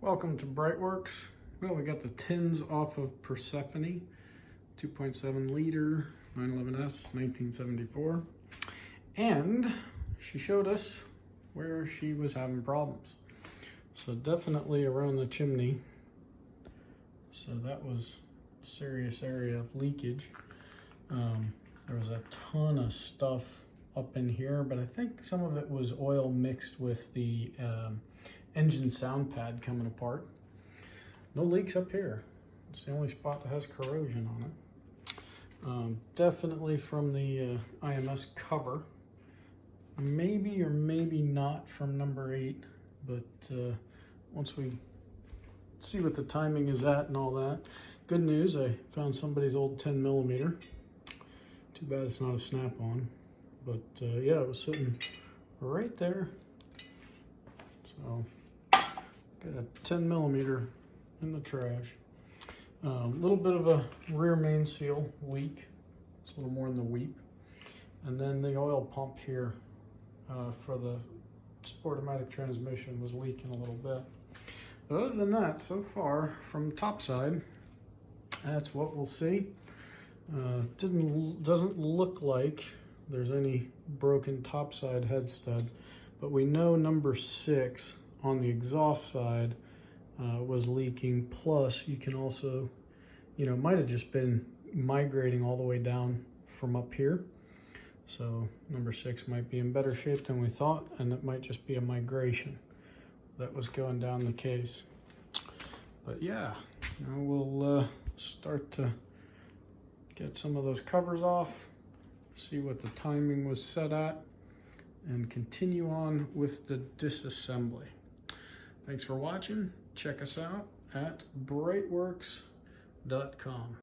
Welcome to BreitWerks. Well, we got the tins off of Persephone, 2.7 liter, 911S, 1974. And she showed us where she was having problems. So definitely around the chimney. So that was a serious area of leakage. There was a ton of stuff up in here, but I think some of it was oil mixed with the engine sound pad coming apart. No leaks up here. It's the only spot that has corrosion on it. Definitely from the IMS cover. Maybe or maybe not from number 8, but once we see what the timing is at and all that. Good news, I found somebody's old 10mm. Too bad it's not a snap-on, but yeah, it was sitting right there. So got a 10mm in the trash. A little bit of a rear main seal leak. It's a little more in the weep. And then the oil pump here for the Sportomatic transmission was leaking a little bit. But other than that, so far from the top side, that's what we'll see. Doesn't look like there's any broken topside head studs, but we know number 6 on the exhaust side was leaking. Plus, you can also, might have just been migrating all the way down from up here. So number 6 might be in better shape than we thought, and it might just be a migration that was going down the case. But yeah, now we'll start to get some of those covers off, see what the timing was set at, and continue on with the disassembly. Thanks for watching. Check us out at BreitWerks.com.